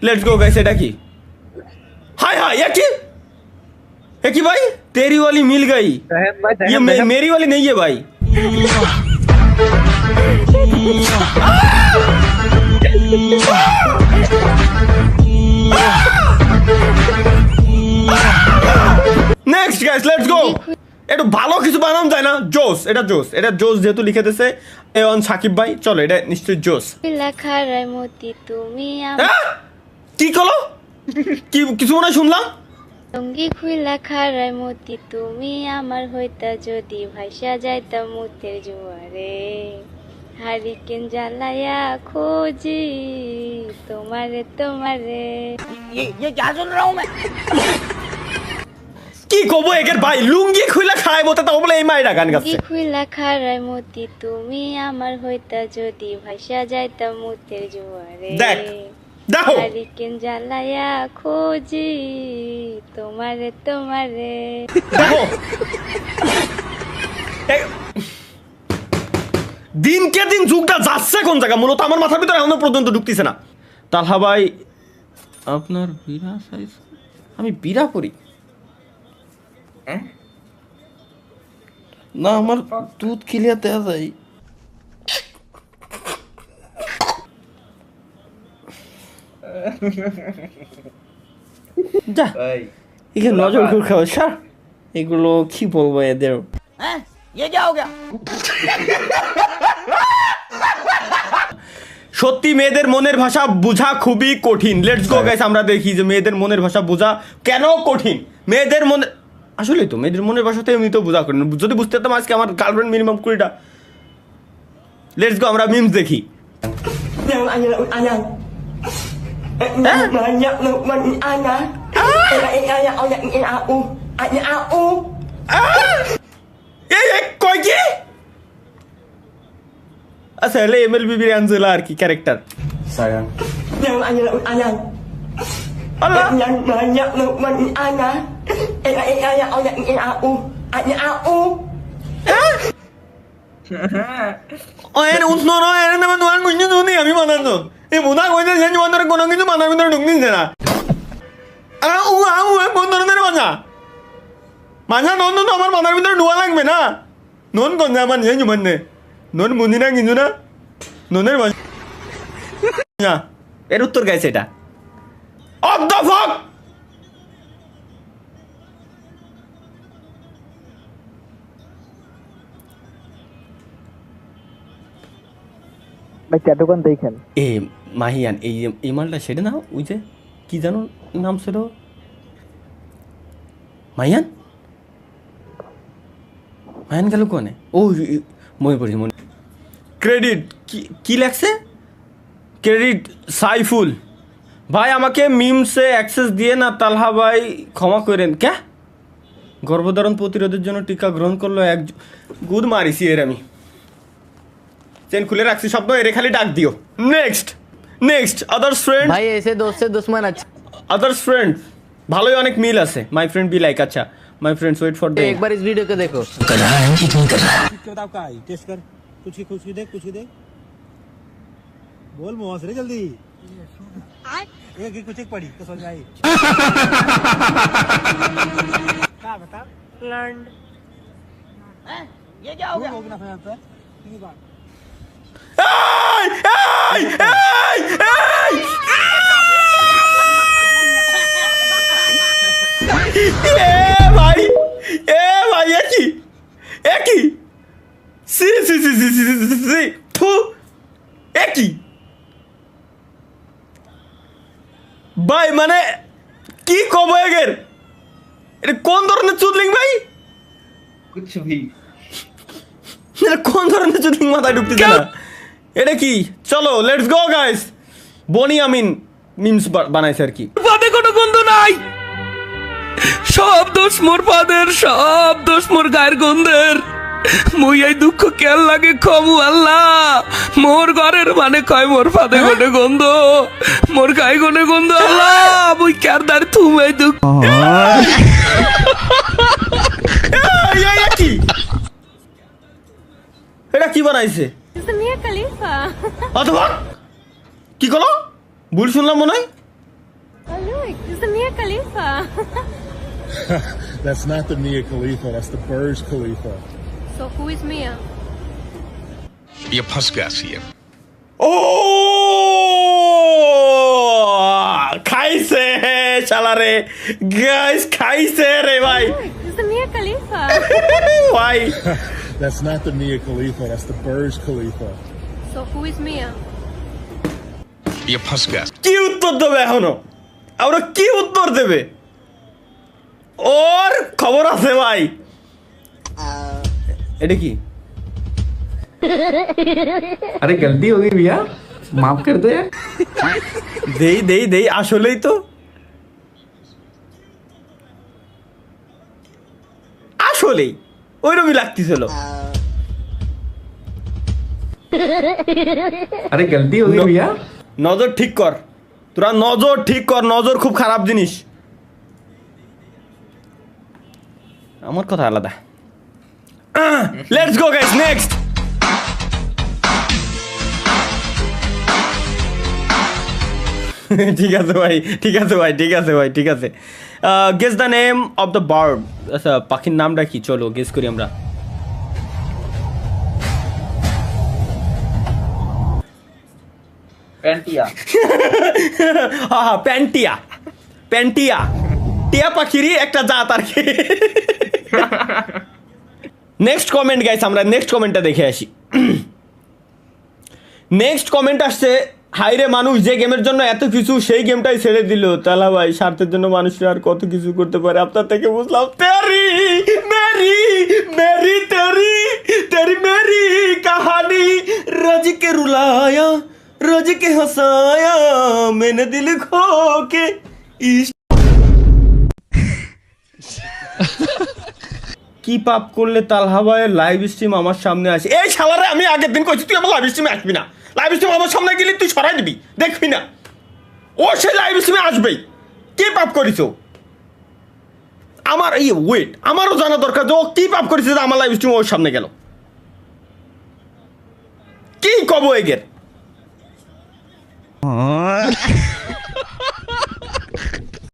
Let's go guys, এটা কি? हाय हाय ये की भाई? तेरी वाली मिल गई, ये मेरी वाली नहीं है भाई। Next guys let's go. একটু ভালো কিছু বানানো যায় না? জোস, এটা জোস, এটা জোস যেহেতু লিখে দিয়েছে এওয়ান সাকিব ভাই, চলো এটা নিশ্চয়ই জোস। লেখারায় মতি তুমি কি কলো? কি কিছু মনে শুনলাম? সঙ্গী খুইলা খারায় মতি তুমি আমার হইতা যদি ভাইসা যাইতা মুতের জোয়ারে হারিকেন জ্বালায়া খোঁজি তোমারে তোমারে। ये क्या सुन रहा हूँ मैं? কি কব একের ভাই? লুঙ্গি খুইলা খায় মতে তাও বলে এই মাইরা গান গাচ্ছে। সঙ্গী খুইলা খারায় মতি তুমি আমার হইতা যদি ভাইসা যাইতা মুতের জোয়ারে দেখ দেখো হারিকেন জ্বালায়া খোঁজি তোমারে তোমারে। দেখো দিনকে দিন যুগটা যাচ্ছে কোন জায়গা, মূলত আমার মাথার ভিতরে এখনো পর্যন্ত ঢুকতেছে না। তালহা ভাই আপনার বিরা সাইজ, আমি বিরা করি না, আমার দুধ খিলিয়া দেওয়া যায়। যা এখানে নজর করে খাওয়া সার, এগুলো কি বলবো এদের। हैं? ये क्या हो गया? সত্যি মেয়েদের মনের ভাষা বোঝা খুবই কঠিন। লেটস গো গাইস, আমরা দেখি যে মেয়েদের মনের ভাষা বোঝা কেন কঠিন। মেয়েদের মনে আসলে তো মেয়েদের মনের ভাষাতে এমনি তো বোঝা কঠিন। যদি বুঝতে পারতাম আজকে আমার গার্লফ্রেন্ড মিনিমাম 20টা। লেটস গো আমরা মিমস দেখি। কয় কি? আচ্ছা হলে এমএলবি বিরিয়ানজুলা আর কি ক্যারেক্টার। Sayang. আল্লাহ এর উৎন নয়, এর নামে তোমার কিছু শুনি আমি বানানো এই বোধা কইছে যে তোমাদের কোনো কিছু মাথার ভিতরে ঢুকতেছে না। কোন ধরনের মাথা মাথা নন তো আমার মাথার ভিতরে ঢোয়া লাগবে না। নন কোন আমার নিয়ে জুমানে নন বুঝি না কিছু না, ননের না এর উত্তর গাইছে এটা। What the fuck? ভাই ট্যাটুকান দেখেন এ মাহিয়ান এই মালটা সেটা না, ওই যে কি জানো নাম ছিল মাহিয়ান, মাহিয়ান গেল কোনে? ও মনে পড়েছে মনে। ক্রেডিট কি লেখছে? ক্রেডিট সাইফুল ভাই, আমাকে মিমসে অ্যাক্সেস দিয়ে না তালহা ভাই ক্ষমা করেন। ক্যা গর্ভধারণ প্রতিরোধের জন্য টিকা গ্রহণ করলো এক গুদ মারিছি এর আমি। চেন খুলে রাখছি শব্দ, এর খালি ডাক দিও। নেক্সট আদার্স ফ্রেন্ড भाई ऐसे दोस्त से दुश्मन अच्छा। আদার্স ফ্রেন্ড ভালোই অনেক মিল আছে। মাই ফ্রেন্ড বি লাইক, আচ্ছা my friends wait for the एक बार इस वीडियो को देखो। बताओ का आई टेस्ट कर, कुछ ही देख बोल मुआस रे जल्दी। एक कुछ एक पड़ी तो समझ आई। क्या बता लैंड हैं? ये क्या हो गया? होगा ना फिर आता है की बात। ভাই একই একই ভাই মানে কি কব এগের? এটা কোন ধরনের চুদলিং ভাই? कुछ भी এটা কোন ধরনের চুদলিং মাথায় ঢুকতেছে না? এটা কি? চলো let's go guys. Boni Amin memes বানাইছে আর কি। পাদে কোনো গন্ধ নাই, সব দোষ মোর পাদের, সব দোষ মোর গায়ের গন্ধের। মুই এই দুঃখ কেন লাগে কমু আল্লাহ, মোর ঘরের মানে কয় মোর পাদে গনে গন্ধ, মোর গায়ে গনে গন্ধ আল্লাহ, মুই কার দাঁড় তুমি এই দুঃখ। কি এটা কি বানাইছে? মিয়া খলিফা অথবা কি করো? ভুল শুনলাম মনে হয়। It's the Mia Khalifa. That's not the Mia Khalifa. That's the Burj Khalifa. So who is Mia? ये फंस गया सीएम ও খাইছে শালারে গাইস খাইছে রে ভাই It's the Mia Khalifa. ভাই That's not the Mia Khalifa. That's the Burj Khalifa. So who is Mia? ये फंस गया কি উত্তর দেবে এখনো আমরা কি উত্তর দেবে ওর খবর আছে ভাই এটা কি अरे गलती हो गई भैया माफ कर दो यार দেই আসলেই তো আসলেই ওইরকমই লাগতেছিল अरे गलती हो गई भैया নজর ঠিক কর তোরা নজর ঠিক কর নজর খুব খারাপ জিনিস আমার কথা আলাদা লেটস গো গাইস নেক্সট ঠিক আছে ভাই ঠিক আছে ভাই ঠিক আছে ভাই ঠিক আছে guess the name of the bird আচ্ছা পাখির নামটা কি চলো গেস করি আমরা पेंटिया হ্যাঁ প্যান্টিয়া প্যান্টিয়া টিয়া পাখিরই একটা জাত আর কি নেক্সট কমেন্ট গাইস আমরা নেক্সট কমেন্টটা দেখে আসি নেক্সট কমেন্ট আসছে হাইরে মানুষ যে গেমের জন্য এত কিছু সেই গেমটাই ছেড়ে দিল তালা ভাই স্বার্থের জন্য মানুষরা আর কত কিছু করতে পারে আপনার থেকে বুঝলাম তেরি মেরি মেরি তেরি তেরি মেরি কাহানি রজ কে রুলায়া রজ কে হসায়া मैंने दिल खो के কি পাপ করলে তালহা ভাইয়ের লাইভ স্ট্রিম আমার সামনে আসে এই শালারে আমি আগের দিন কইছি তুই আমার লাইভ স্ট্রিমে আসবি না লাইভ স্ট্রিম আমার সামনে গেলে তুই সরাই দিবি দেখবি না ও সে লাইভ স্ট্রিমে আসবেই কি পাপ করিস আমার এই ওয়েট আমারও জানা দরকার যে ও কি পাপ করেছে যে আমার লাইভ স্ট্রিম ওর সামনে গেল কি কব এগের